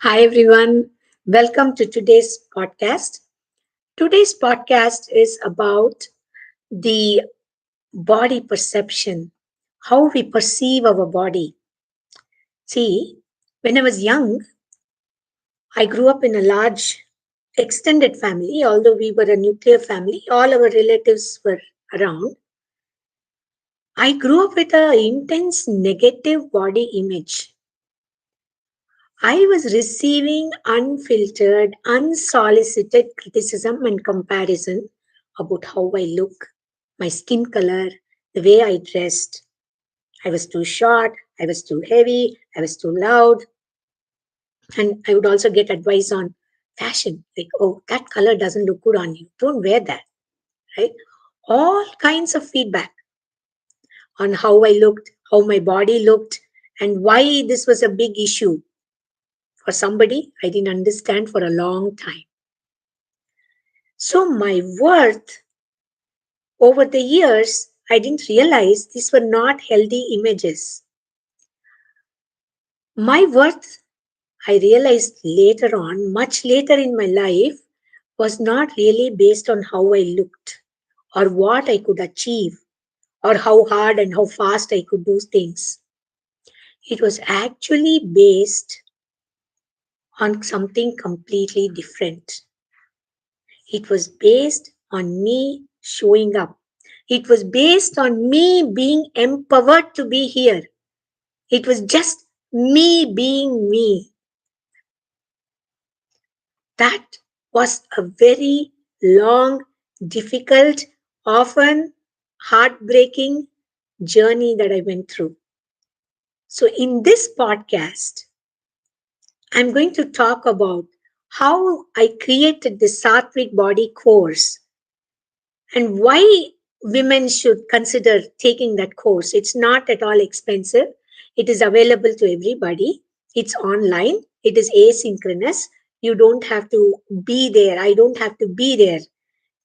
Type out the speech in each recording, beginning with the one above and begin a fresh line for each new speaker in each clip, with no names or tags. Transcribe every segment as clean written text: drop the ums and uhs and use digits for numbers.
Hi, everyone. Welcome to today's podcast. Today's podcast is about the body perception, how we perceive our body. See, when I was young, I grew up in a large extended family, although we were a nuclear family, all our relatives were around. I grew up with an intense negative body image. I was receiving unfiltered, unsolicited criticism and comparison about how I look, my skin color, the way I dressed. I was too short, I was too heavy, I was too loud. And I would also get advice on fashion like, oh, that color doesn't look good on you. Don't wear that, right? All kinds of feedback on how I looked, how my body looked, and why this was a big issue for somebody I didn't understand for a long time. So, my worth over the years, I didn't realize these were not healthy images. My worth, I realized later on, much later in my life, was not really based on how I looked or what I could achieve or how hard and how fast I could do things. It was actually based on something completely different. It was based on me showing up. It was based on me being empowered to be here. It was just me being me. That was a very long, difficult, often heartbreaking journey that I went through. So, in this podcast, I'm going to talk about how I created the Sattvic Body Course and why women should consider taking that course. It's not at all expensive. It is available to everybody. It's online. It is asynchronous. You don't have to be there. I don't have to be there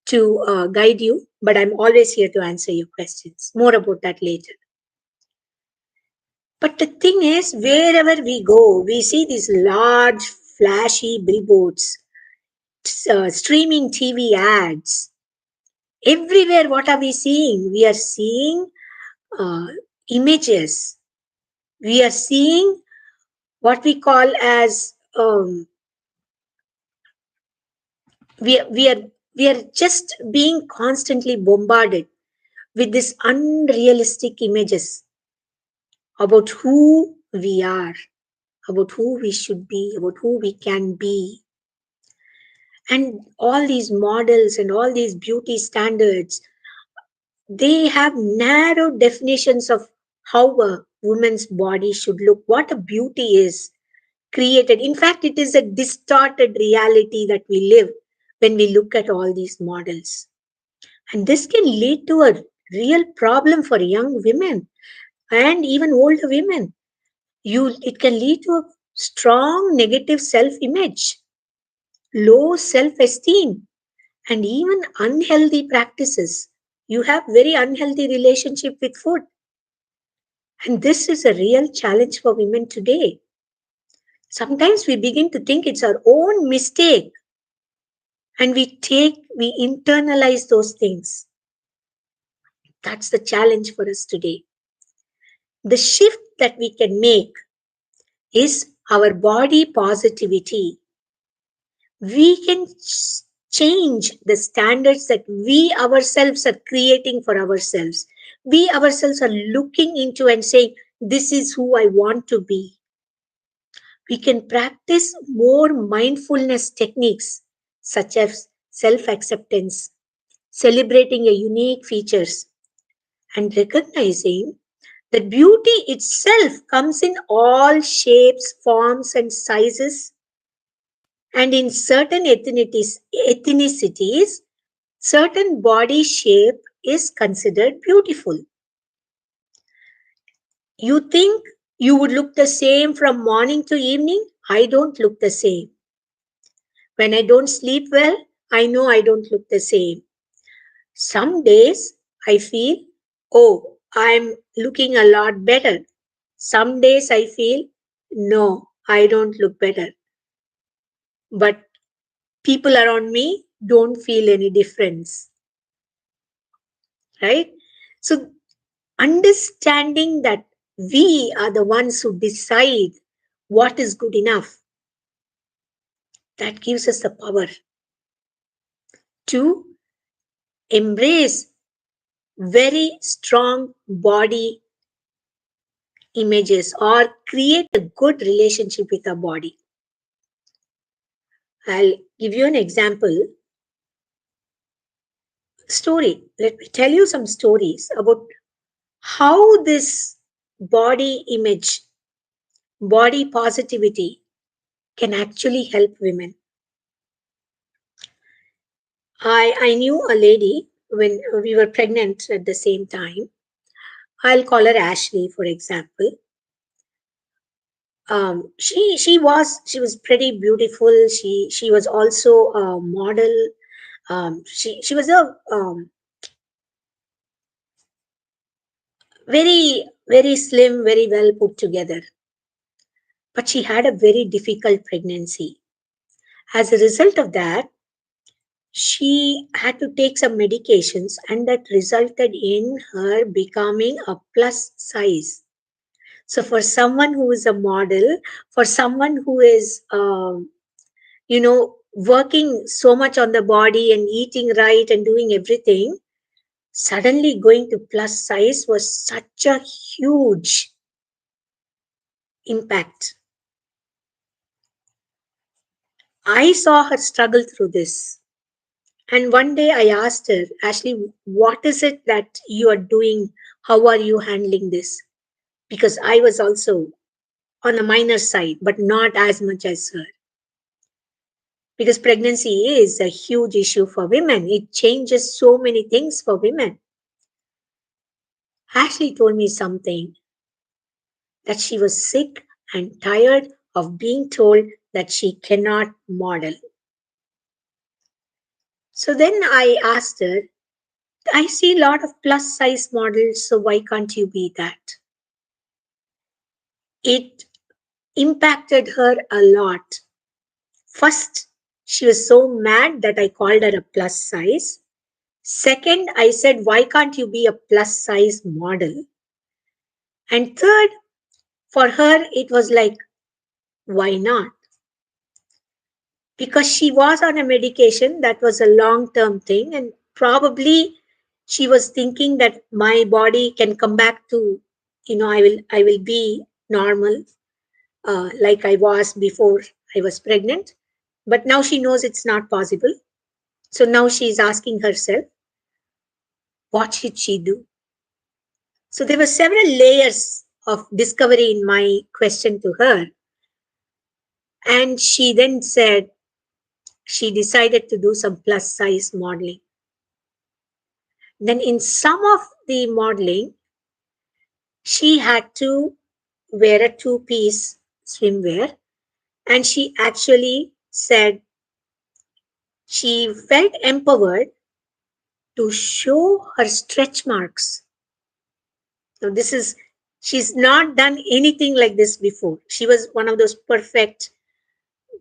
to guide you, but I'm always here to answer your questions. More about that later. But the thing is, wherever we go, we see these large, flashy billboards, streaming TV ads. Everywhere, what are we seeing? We are seeing uh, images. We are seeing what we call as we, we are we are just being constantly bombarded with these unrealistic images about who we are, about who we should be, about who we can be. And all these models and all these beauty standards, they have narrow definitions of how a woman's body should look, what a beauty is created. In fact, it is a distorted reality that we live when we look at all these models. And this can lead to a real problem for young women and even older women. It can lead to a strong negative self-image, low self-esteem, and even unhealthy practices. You have very unhealthy relationship with food. And this is a real challenge for women today. Sometimes we begin to think it's our own mistake and we internalize those things. That's the challenge for us today. The shift that we can make is our body positivity. We can change the standards that we ourselves are creating for ourselves. We ourselves are looking into and saying, this is who I want to be. We can practice more mindfulness techniques such as self-acceptance, celebrating your unique features, and recognizing that beauty itself comes in all shapes, forms, and sizes. And in certain ethnicities, certain body shape is considered beautiful. You think you would look the same from morning to evening? I don't look the same. When I don't sleep well, I know I don't look the same. Some days I feel, oh, I'm looking a lot better. Some days I feel, no, I don't look better. but people around me don't feel any difference, right? So, understanding that we are the ones who decide what is good enough, that gives us the power to embrace very strong body images or create a good relationship with our body. I'll give you an example story. Let me tell you some stories about how this body image, body positivity can actually help women. I knew a lady when we were pregnant at the same time. I'll call her Ashley, for example. She was pretty beautiful. She was also a model. She was a very slim, very well put together. But she had a very difficult pregnancy. As a result of that, she had to take some medications, and that resulted in her becoming a plus size. So, for someone who is a model, for someone who is, working so much on the body and eating right and doing everything, suddenly going to plus size was such a huge impact. I saw her struggle through this. And one day I asked her, Ashley, what is it that you are doing? How are you handling this? Because I was also on a minor side, but not as much as her. Because pregnancy is a huge issue for women. It changes so many things for women. Ashley told me something, that she was sick and tired of being told that she cannot model. So then I asked her, I see a lot of plus size models, so why can't you be that? It impacted her a lot. First, she was so mad that I called her a plus size. Second, I said, why can't you be a plus size model? And third, for her, it was like, why not? Because she was on a medication that was a long term thing, and probably she was thinking that my body can come back to, I will be normal, like I was before I was pregnant. But now she knows it's not possible. So now she's asking herself, what should she do? So there were several layers of discovery in my question to her. And she then said she decided to do some plus size modeling. Then in some of the modeling, she had to wear a two-piece swimwear. And she actually said she felt empowered to show her stretch marks. So she's not done anything like this before. She was one of those perfect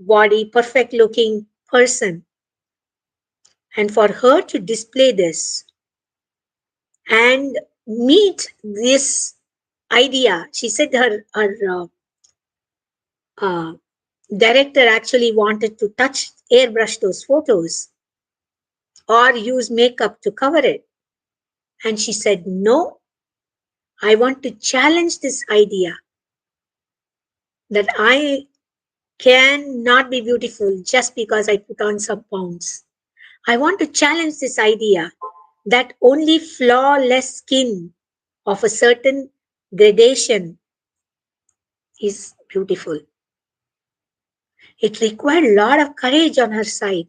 body, perfect looking person. And for her to display this and meet this idea, she said her uh, director actually wanted to airbrush those photos or use makeup to cover it. And she said, no, I want to challenge this idea that I cannot be beautiful just because I put on some pounds. I want to challenge this idea that only flawless skin of a certain gradation is beautiful. It required a lot of courage on her side,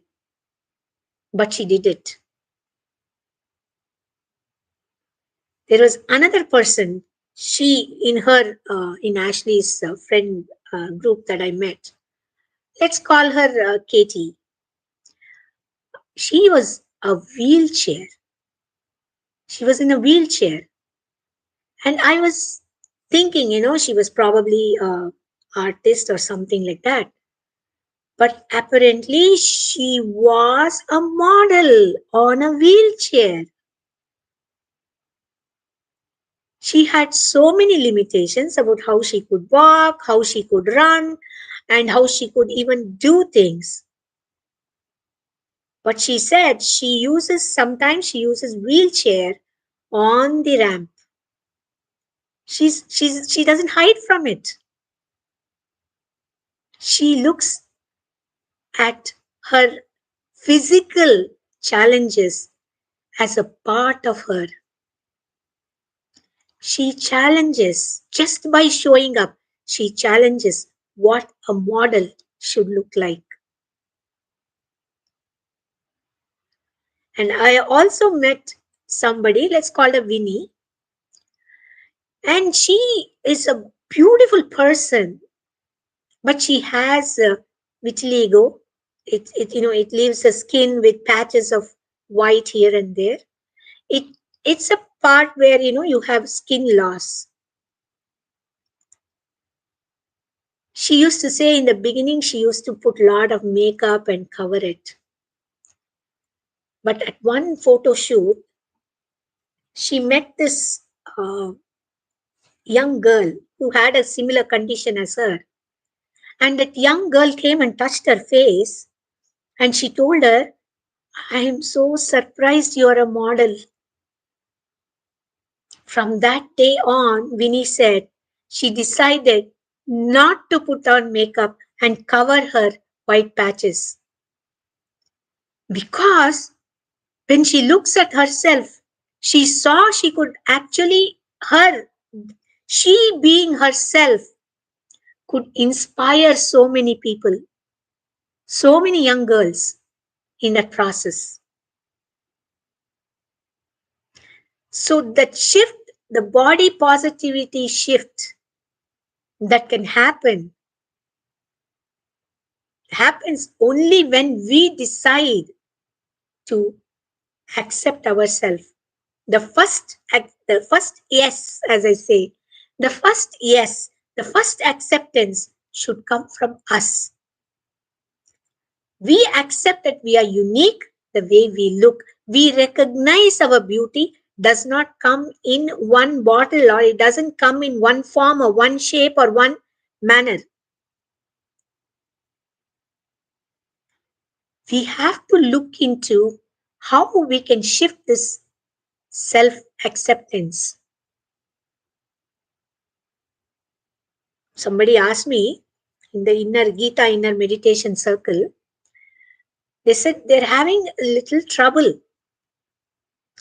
but she did it. There was another person, in Ashley's friend group that I met. Let's call her Katie. She was a wheelchair. She was in a wheelchair. And I was thinking, she was probably a artist or something like that. But apparently, she was a model on a wheelchair. She had so many limitations about how she could walk, how she could run, and how she could even do things. But she said sometimes she uses wheelchair on the ramp. She doesn't hide from it. She looks at her physical challenges as a part of her. She challenges just by showing up. She challenges what a model should look like. And I also met somebody, let's call her Winnie, and she is a beautiful person, but she has vitiligo. It leaves the skin with patches of white here and there. It it's a part where you have skin loss. She used to say in the beginning she used to put a lot of makeup and cover it. But at one photo shoot, she met this uh, young girl who had a similar condition as her. And that young girl came and touched her face and she told her, I am so surprised you're a model. From that day on, Winnie said she decided not to put on makeup and cover her white patches. Because when she looks at herself, she saw she could actually, she being herself, could inspire so many people, so many young girls in that process. So that shift, the body positivity shift that can happens only when we decide to accept ourselves. The first yes, as I say, the first yes, the first acceptance should come from us. We accept that we are unique the way we look. We recognize our beauty does not come in one bottle, or it doesn't come in one form or one shape or one manner. We have to look into how we can shift this self acceptance. Somebody asked me in the inner meditation circle, they said they're having a little trouble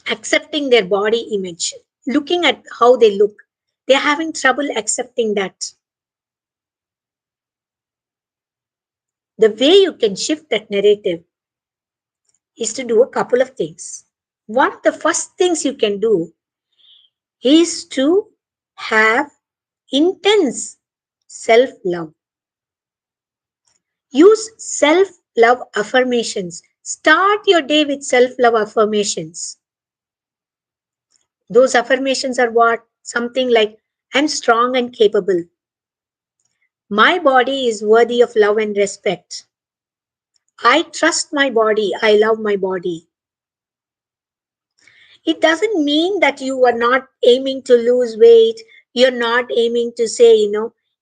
accepting their body image, looking at how they look. They're having trouble accepting that. The way you can shift that narrative is to do a couple of things. One of the first things you can do is to have intense self love. Use self love affirmations. Start your day with self love affirmations. Those affirmations are what? Something like, I'm strong and capable. My body is worthy of love and respect. I trust my body. I love my body. It doesn't mean that you are not aiming to lose weight. You're not aiming to say,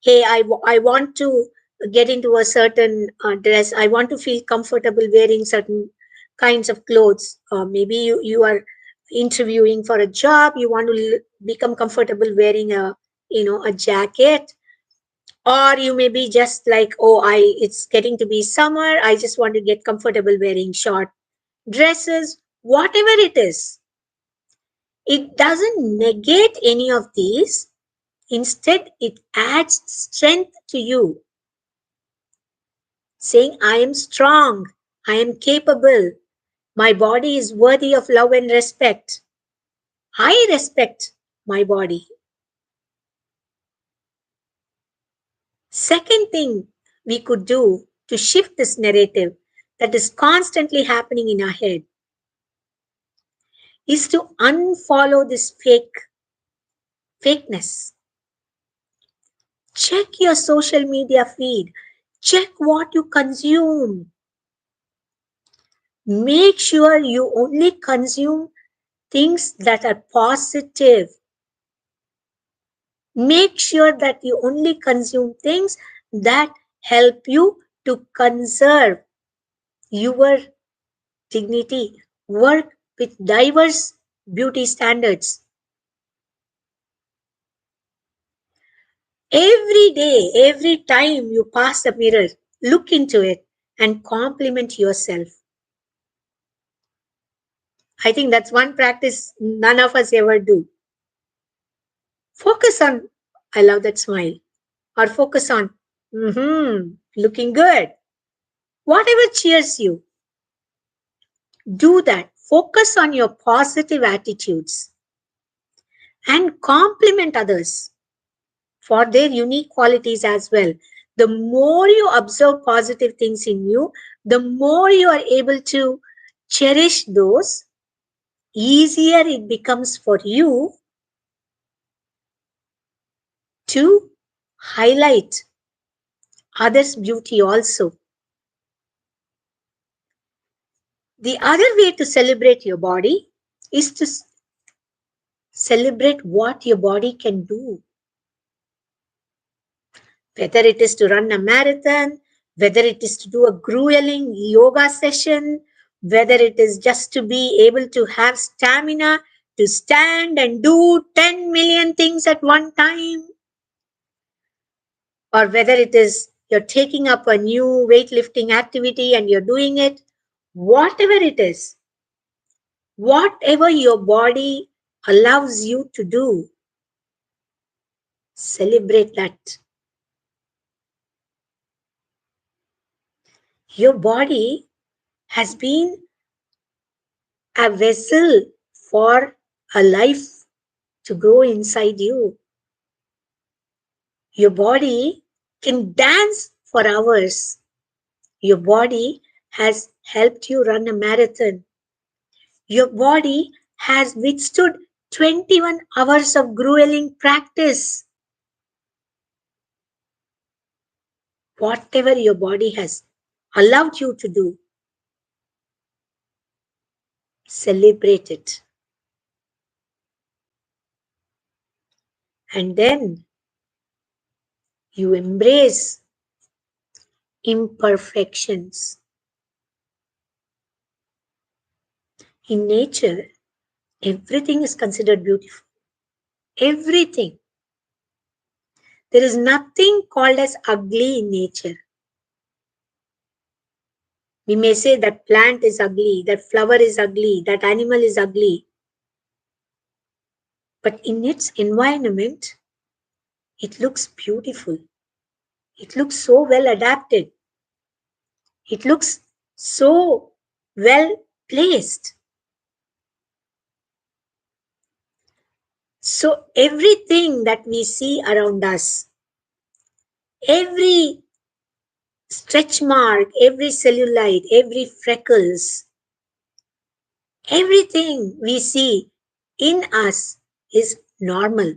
hey, I want to get into a certain dress. I want to feel comfortable wearing certain kinds of clothes. Maybe you are interviewing for a job. You want to become comfortable wearing a jacket. Or you may be just like, oh, it's getting to be summer. I just want to get comfortable wearing short dresses, whatever it is. It doesn't negate any of these. Instead, it adds strength to you. Saying, I am strong, I am capable, my body is worthy of love and respect. I respect my body. Second thing we could do to shift this narrative that is constantly happening in our head is to unfollow this fakeness. Check your social media feed. Check what you consume. Make sure you only consume things that are positive. Make sure that you only consume things that help you to conserve your dignity. Work with diverse beauty standards. Every day, every time you pass the mirror, look into it and compliment yourself. I think that's one practice none of us ever do. Focus on, I love that smile, or focus on, looking good. Whatever cheers you, do that. Focus on your positive attitudes and compliment others for their unique qualities as well. The more you observe positive things in you, the more you are able to cherish those, easier it becomes for you to highlight others' beauty also. The other way to celebrate your body is to celebrate what your body can do. Whether it is to run a marathon, whether it is to do a grueling yoga session, whether it is just to be able to have stamina to stand and do 10 million things at one time, or whether it is you're taking up a new weightlifting activity and you're doing it, whatever it is, whatever your body allows you to do, celebrate that. Your body has been a vessel for a life to grow inside you. Your body can dance for hours. Your body has helped you run a marathon. Your body has withstood 21 hours of grueling practice. Whatever your body has allowed you to do, celebrate it. And then you embrace imperfections. In nature, everything is considered beautiful. Everything. There is nothing called as ugly in nature. We may say that plant is ugly, that flower is ugly, that animal is ugly. But in its environment, it looks beautiful. It looks so well adapted. It looks so well placed. So everything that we see around us, every stretch mark, every cellulite, every freckles, everything we see in us is normal.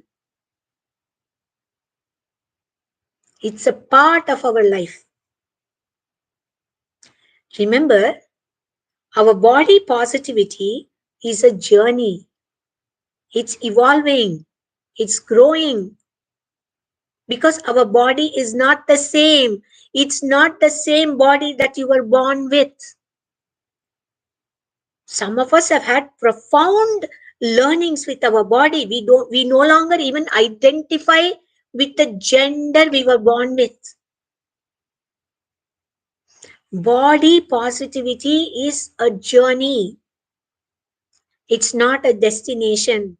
It's a part of our life. Remember, our body positivity is a journey. It's evolving. It's growing. Because our body is not the same. It's not the same body that you were born with. Some of us have had profound learnings with our body. We no longer even identify with the gender we were born with. Body positivity is a journey. It's not a destination.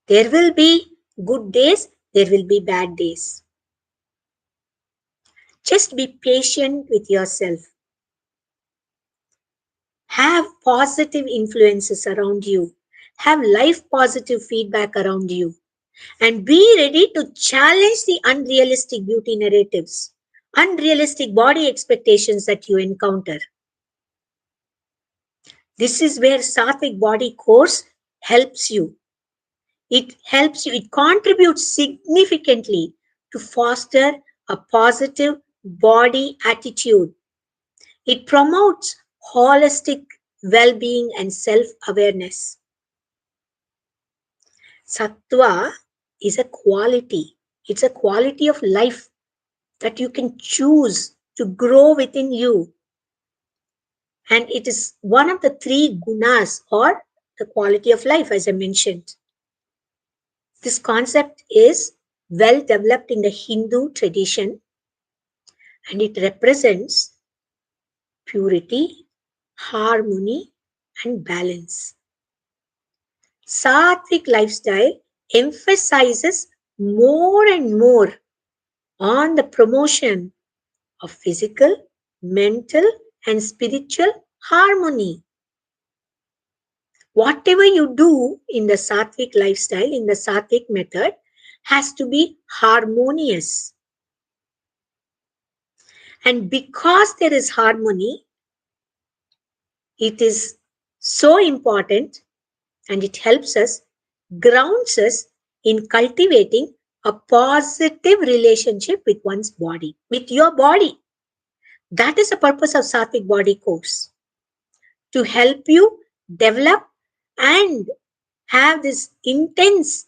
There will be good days, there will be bad days. Just be patient with yourself. Have positive influences around you. Have life positive feedback around you. And be ready to challenge the unrealistic beauty narratives, unrealistic body expectations that you encounter. This is where Sattvic Body Course helps you. It helps you, it contributes significantly to foster a positive body attitude. It promotes holistic well being and self awareness. Sattva is a quality, it's a quality of life that you can choose to grow within you. And it is one of the three gunas or the quality of life, as I mentioned. This concept is well developed in the Hindu tradition and it represents purity, harmony, and balance. Sattvic lifestyle emphasizes more and more on the promotion of physical, mental, and spiritual harmony. Whatever you do in the Sattvic lifestyle, in the Sattvic method, has to be harmonious. And because there is harmony, it is so important and it helps us, grounds us in cultivating a positive relationship with one's body, with your body. That is the purpose of Sattvic Body Course, to help you develop and have this intense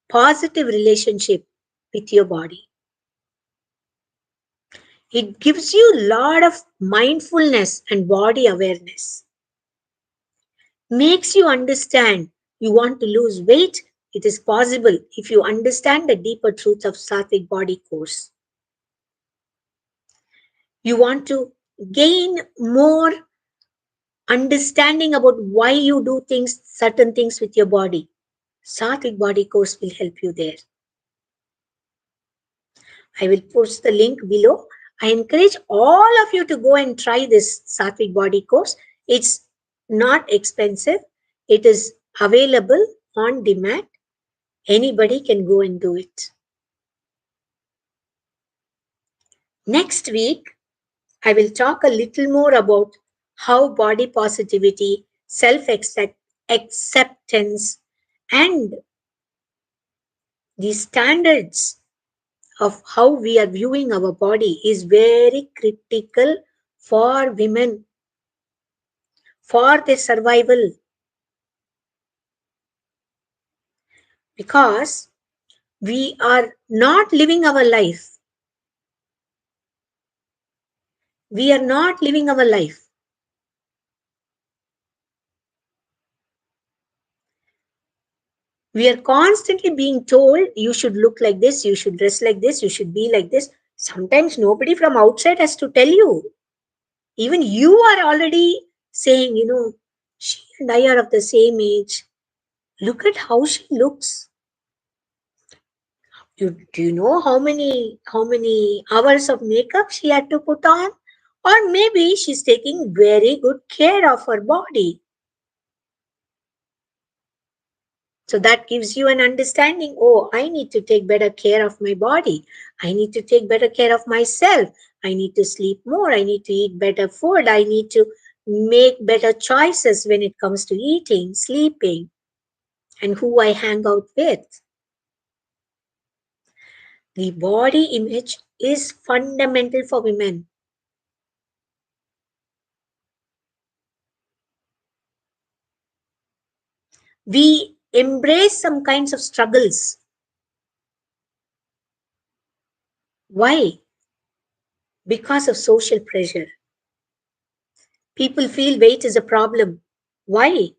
positive relationship with your body. It gives you a lot of mindfulness and body awareness. Makes you understand you want to lose weight. It is possible if you understand the deeper truths of Sattvic Body Course. You want to gain more understanding about why you do things, certain things with your body. Sattvic Body Course will help you there. I will post the link below. I encourage all of you to go and try this Sattvic Body Course. It's not expensive. It is available on demand. Anybody can go and do it. Next week, I will talk a little more about how body positivity, self-acceptance, and the standards of how we are viewing our body is very critical for women, for their survival. Because we are not living our life. We are not living our life. We are constantly being told you should look like this, you should dress like this, you should be like this. Sometimes nobody from outside has to tell you. Even you are already saying, she and I are of the same age. Look at how she looks. Do you know how many hours of makeup she had to put on? Or maybe she's taking very good care of her body. So that gives you an understanding. Oh, I need to take better care of my body. I need to take better care of myself. I need to sleep more. I need to eat better food. I need to make better choices when it comes to eating, sleeping, and who I hang out with. The body image is fundamental for women. We embrace some kinds of struggles. Why? Because of social pressure. People feel weight is a problem. Why?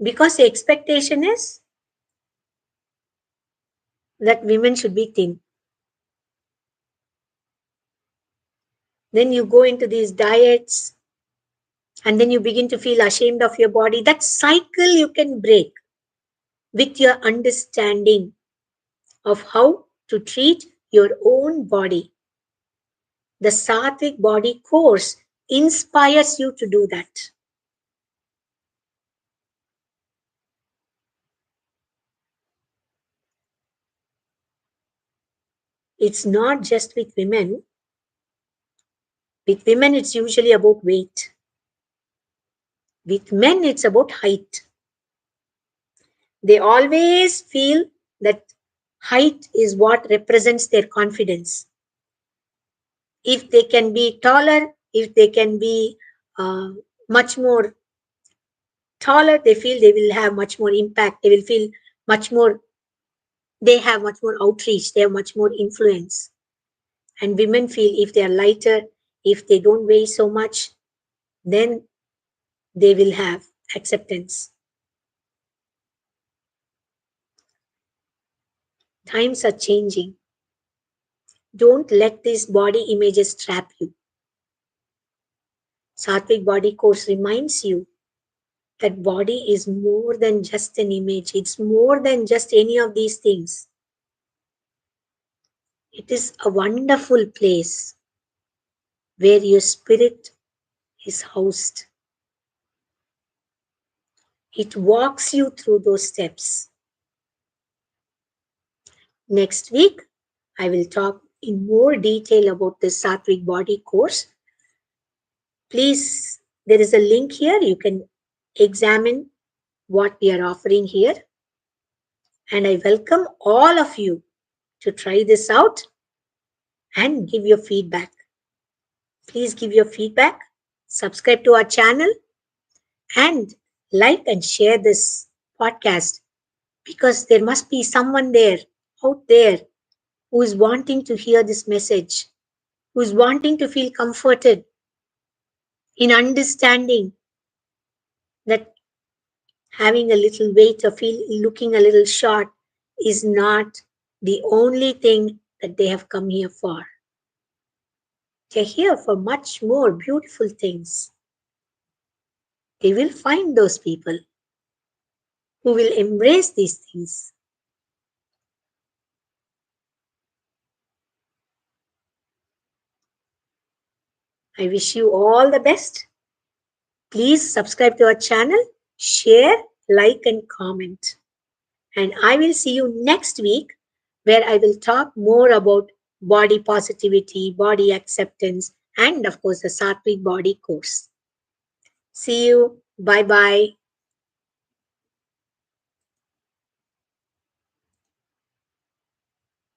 Because the expectation is that women should be thin. Then you go into these diets and then you begin to feel ashamed of your body. That cycle you can break with your understanding of how to treat your own body. The Sattvic Body Course inspires you to do that. It's not just with women. With women, it's usually about weight. With men, it's about height. They always feel that Height is what represents their confidence. If they can be taller, if they can be uh, much more taller, they feel they will have much more impact. They will feel much more, they have much more outreach, they have much more influence. And women feel if they are lighter, if they don't weigh so much, then they will have acceptance. Times are changing. Don't let these body images trap you. Sattvic Body Course reminds you that body is more than just an image. It's more than just any of these things. It is a wonderful place where your spirit is housed. It walks you through those steps. Next week, I will talk in more detail about the Sattvic Body Course. Please, there is a link here. You can examine what we are offering here. And I welcome all of you to try this out and give your feedback. Please give your feedback, subscribe to our channel, and like and share this podcast because there must be someone there out there who is wanting to hear this message, who is wanting to feel comforted in understanding that having a little weight or looking a little short is not the only thing that they have come here for. They're here for much more beautiful things. They will find those people who will embrace these things. I wish you all the best. Please subscribe to our channel, share, like, and comment. And I will see you next week where I will talk more about body positivity, body acceptance, and of course, the Sattvic Body Course. See you. Bye bye.